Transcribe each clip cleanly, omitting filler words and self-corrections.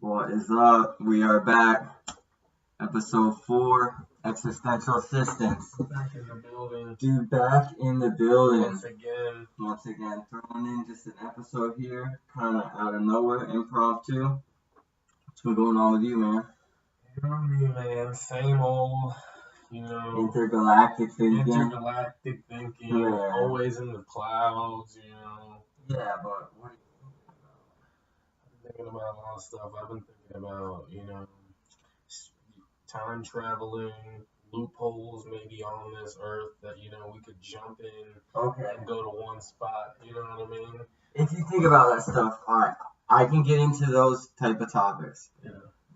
What is up? We are back. Episode 4, Existential Assistance. Back in the building. Dude, back in the building. Once again. Throwing in just an episode here, kind of out of nowhere, impromptu. What's been going on with you, man? You know me, man. Same old, Intergalactic thinking. Yeah. Always in the clouds, Yeah, but what are you thinking about? I've been thinking about a lot of stuff. I've been thinking about, time traveling, loopholes maybe on this earth that, we could jump in and go to one spot, you know what I mean? If you think about that stuff, alright, I can get into those type of topics. Yeah.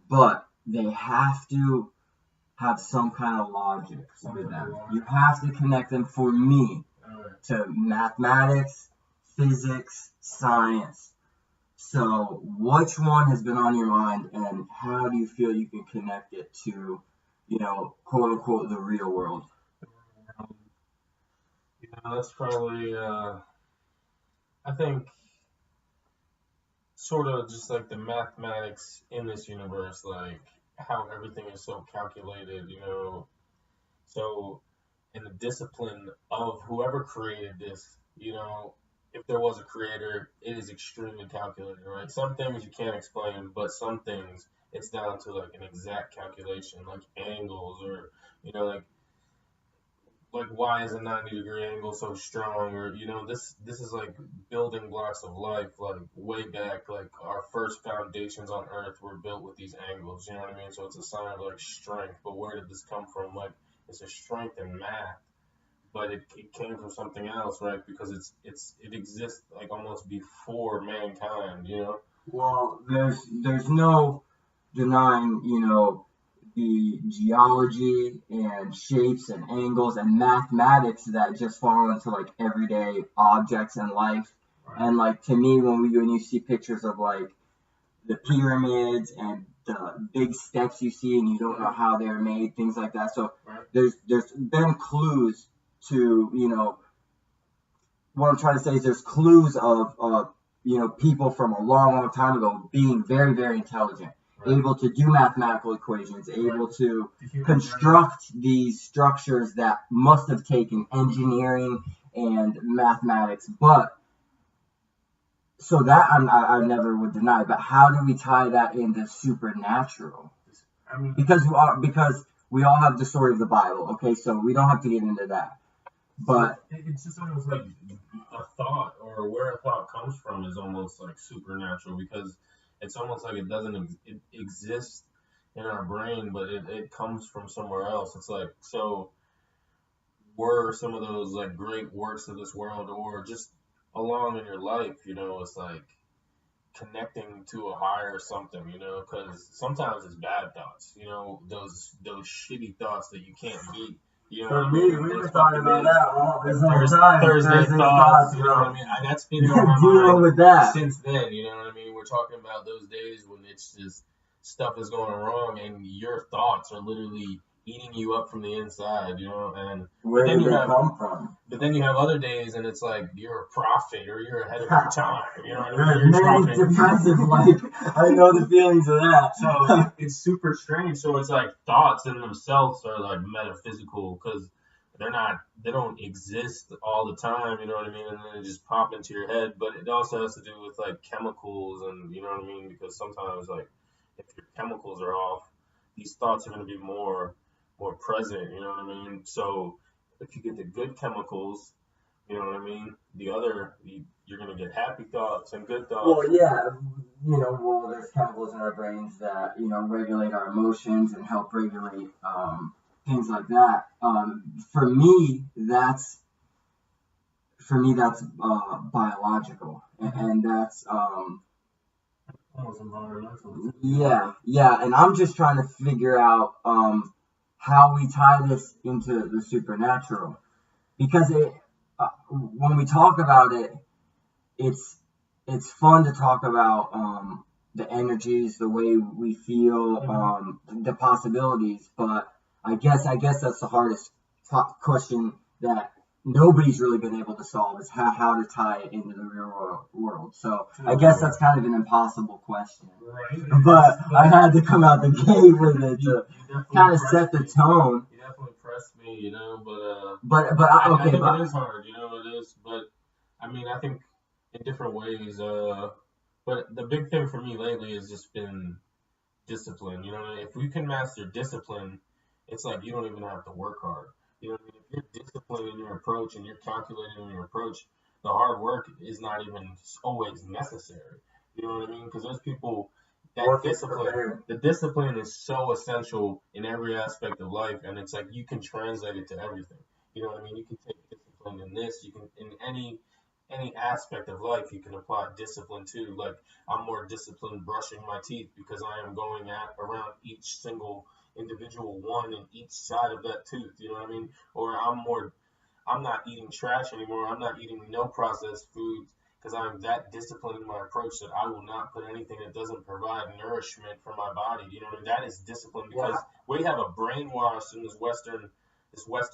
But they have to have some kind of logic with them. You have to connect them, for me, to mathematics, physics, science. So which one has been on your mind, and how do you feel you can connect it to, quote unquote, the real world? That's probably, I think, sort of just like the mathematics in this universe, like how everything is so calculated, so in the discipline of whoever created this, if there was a creator, it is extremely calculated, right? Some things you can't explain, but some things it's down to like an exact calculation, like angles, or like why is a 90-degree angle so strong, or this is like building blocks of life, like way back, like our first foundations on earth were built with these angles, you know what I mean? So it's a sign of like strength. But where did this come from? Like, it's a strength in math, but it came from something else, right? Because it exists like almost before mankind, Well, there's no denying, the geology and shapes and angles and mathematics that just fall into like everyday objects in life. Right. And like, to me, when you see pictures of like the pyramids and the big steps you see and you don't know how they're made, things like that. So right. there's been clues to, what I'm trying to say is there's clues of people from a long time ago being very, very intelligent. Right. Able to do mathematical equations, able right. to construct these structures that must have taken engineering and mathematics. But so that I never would deny. But how do we tie that into supernatural? I mean, because we all have the story of the Bible. Okay, so we don't have to get into that. But it's just almost like a thought, or where a thought comes from is almost like supernatural, because it's almost like it doesn't exist in our brain, but it comes from somewhere else. It's like, so were some of those like great works of this world, or just along in your life, it's like connecting to a higher something, because sometimes it's bad thoughts, those shitty thoughts that you can't beat. For me, we were talking about that all this whole time. Thursday thoughts, you know what I mean? That's been on my mind with that since then, you know what I mean? We're talking about those days when it's just stuff is going wrong and your thoughts are literally eating you up from the inside, and where did they come from? But then you have other days and it's like you're a prophet or you're ahead of your time, you know what I mean? You're depressive, like, I know the feelings of that. So it's super strange. So it's like thoughts in themselves are like metaphysical, because they don't exist all the time, you know what I mean? And then they just pop into your head. But it also has to do with like chemicals, and you know what I mean? Because sometimes, like, if your chemicals are off, these thoughts are going to be more present, you know what I mean? So if you get the good chemicals, you know what I mean, you're going to get happy thoughts and good thoughts. Well, yeah, there's chemicals in our brains that, regulate our emotions and help regulate things like that. For me, that's biological, and that's almost environmental. Yeah, and I'm just trying to figure out how we tie this into the supernatural, because when we talk about it, it's fun to talk about the energies, the way we feel, the possibilities. But I guess that's the hardest question that nobody's really been able to solve is how to tie it into the real world. So I guess that's kind of an impossible question. Right. But I had to come out the gate with it to kind of set the tone. You definitely pressed me, you know, But I okay, think but it is hard, you know, it is. But I mean, I think in different ways. But the big thing for me lately has just been discipline. You know, if we can master discipline, it's like you don't even have to work hard. You know what I mean? If you're disciplined in your approach and you're calculated in your approach, the hard work is not even always necessary. You know what I mean? Because those people, that discipline, the discipline is so essential in every aspect of life, and it's like you can translate it to everything. You know what I mean? You can take discipline in this, you can in any aspect of life you can apply discipline to. Like I'm more disciplined brushing my teeth because I am going at around each single individual one in each side of that tooth. You know what I mean? Or I'm not eating trash anymore. I'm not eating no processed foods because I'm that disciplined in my approach that I will not put anything that doesn't provide nourishment for my body. You know what I mean? That is discipline because we have a brainwash in this Western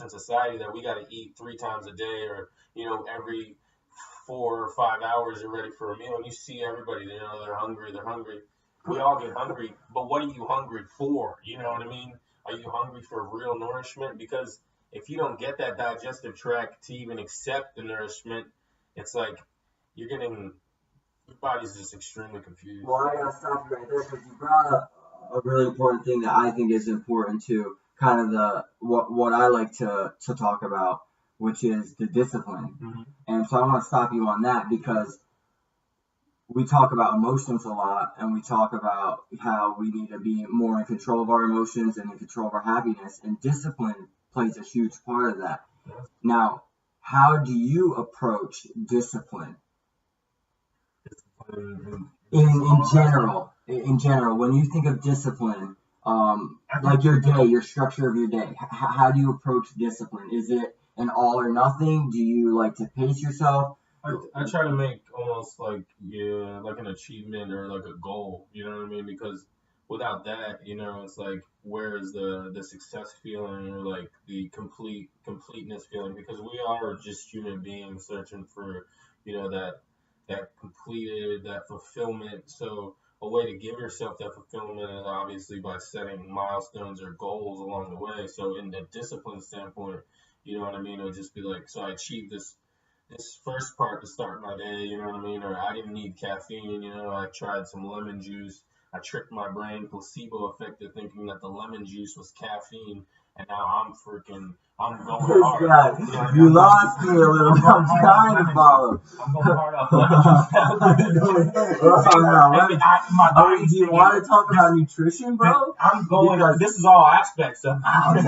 society that we got to eat 3 times a day, or you know, every 4 or 5 hours you're ready for a meal, and you see everybody, you know, they're hungry. We all get hungry, but what are you hungry for? You know what I mean? Are you hungry for real nourishment? Because if you don't get that digestive tract to even accept the nourishment, it's like your body's just extremely confused. Well, I gotta stop you right there because you brought up a really important thing that I think is important to kind of what I like to talk about, which is the discipline. Mm-hmm. And so I want to stop you on that because we talk about emotions a lot, and we talk about how we need to be more in control of our emotions and in control of our happiness, and discipline plays a huge part of that. Yes. Now, how do you approach discipline? In general, when you think of discipline, like your day, your structure of your day, how do you approach discipline? Is it an all or nothing? Do you like to pace yourself? I try to make almost like an achievement or like a goal, you know what I mean? Because without that, you know, it's like where's the success feeling or like the completeness feeling? Because we are just human beings searching for, you know, that completed, that fulfillment. So a way to give yourself that fulfillment is obviously by setting milestones or goals along the way. So in the discipline standpoint, you know what I mean? It would just be like, so I achieved this first part to start my day, you know what I mean? Or I didn't need caffeine, you know, I tried some lemon juice. I tricked my brain, placebo affected, thinking that the lemon juice was caffeine, and now I'm going hard. This guy, you lost me a little. I'm trying to follow. I'm going hard off lemon juice. Do you want to talk about nutrition, bro? I'm going. Because this is all aspects of. I'm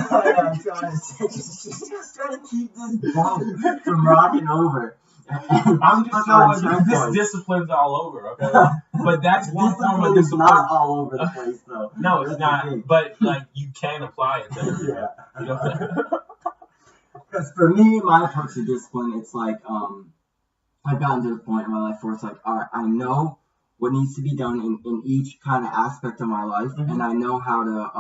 trying to keep this boat from rocking over. I'm just showing this discipline's all over, okay? But that's one form of discipline. It's not all over the place, though. No, it's not. But like you can apply it there. Yeah. You know? Because for me, my approach to discipline, it's like I've gotten to the point in my life where it's like, all right, I know what needs to be done in each kind of aspect of my life, and I know how to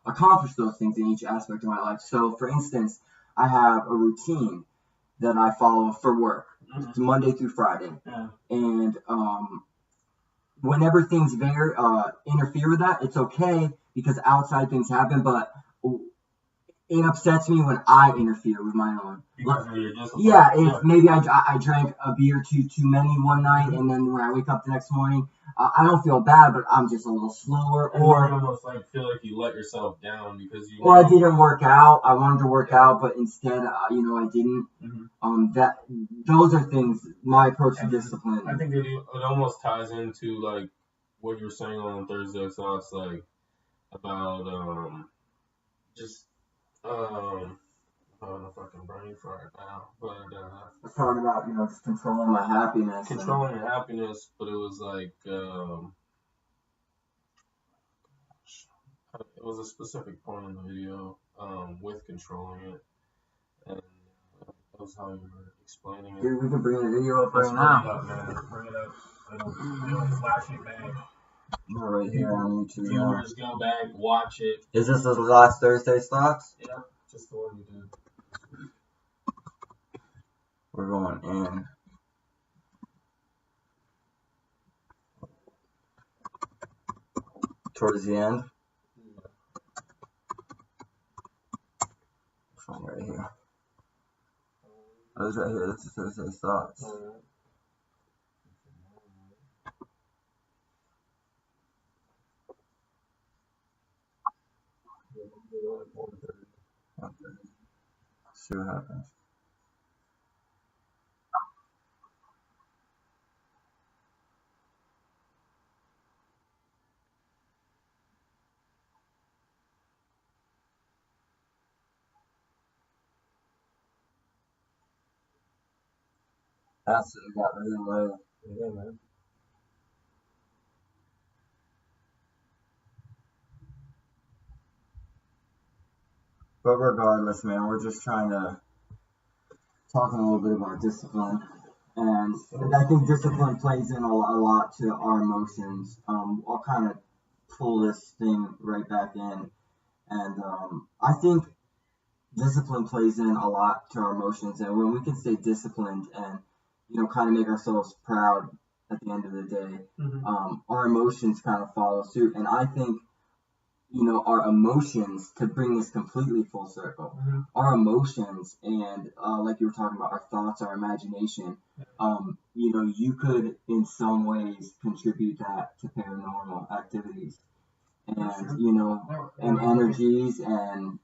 accomplish those things in each aspect of my life. So, for instance, I have a routine that I follow for work. It's Monday through Friday. Yeah. And whenever things interfere with that, it's okay because outside things happen, but it upsets me when I interfere with my own. Because of your discipline. Yeah, if maybe I drank a beer too many one night, and then when I wake up the next morning, I don't feel bad, but I'm just a little slower. Or you almost like feel like you let yourself down because you. Or I didn't work out. I wanted to work out, but instead, I didn't. Those are things. My approach to discipline. I think it almost ties into like what you were saying on Thursday. So it's like about just having a fucking brain for it now, but I was talking about just controlling my happiness. Controlling your happiness, but it was like it was a specific point in the video with controlling it, and that was how you were explaining it. Dude, we can bring the video up right now. Bring it up, man. Bring it up. I don't flash it back. We're right here on YouTube. Viewers, go back, watch it. Is this the last Thursday stocks? Yeah, just the one you did. We're going in. Towards the end. This one right here. Oh, this right here. This is his thoughts. See what happens. That's it. Got really low. Yeah, man. But regardless, man, we're just trying to talking a little bit about discipline. And I think discipline plays in a lot to our emotions. I'll kind of pull this thing right back in. And I think discipline plays in a lot to our emotions. And when we can stay disciplined and, kind of make ourselves proud at the end of the day, our emotions kind of follow suit. And I think, our emotions, to bring this completely full circle, our emotions and, like you were talking about, our thoughts, our imagination, you could in some ways contribute that to paranormal activities and, and energies And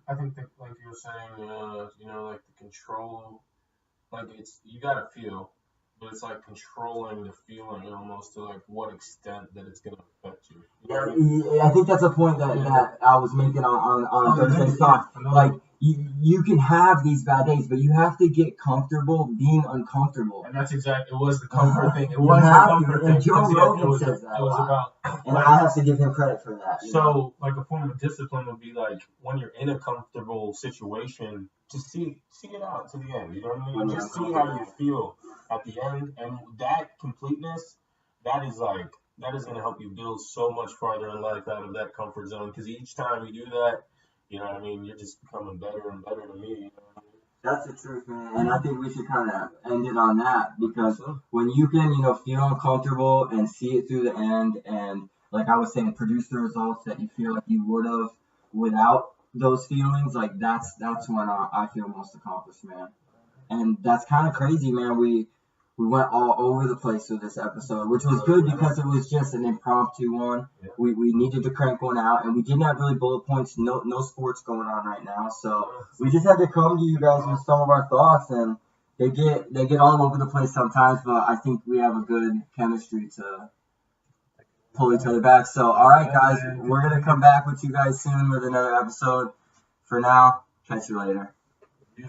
I think that, like you were saying, like the control, like you gotta feel, but it's like controlling the feeling almost to like what extent that it's gonna affect you. You know what I mean? I think that's a point that I was making on Thursday's talk. Like, you can have these bad days, but you have to get comfortable being uncomfortable. And that's exactly, it was the comfort thing. It was the comfort thing. And Joe Rogan says that. It was about, and I have to give him credit for that. So, like, a form of discipline would be like when you're in a comfortable situation, just see it out to the end. You know what I mean? Just see how you feel at the end, and that completeness, that is going to help you build so much farther in life out of that comfort zone. Because each time you do that, you know what I mean, you're just becoming better and better to me. You know what I mean? That's the truth, man. And I think we should kind of end it on that, because when you can, feel uncomfortable and see it through the end, and like I was saying, produce the results that you feel like you would have without those feelings, like that's when I feel most accomplished, man. And that's kind of crazy, man. We went all over the place with this episode, which was good because it was just an impromptu one. We needed to crank one out, and we didn't have really bullet points. No sports going on right now, so we just had to come to you guys with some of our thoughts, and they get all over the place sometimes, but I think we have a good chemistry to pull each other back. So, all right, guys, we're gonna come back with you guys soon with another episode. For now, catch you later. Yeah.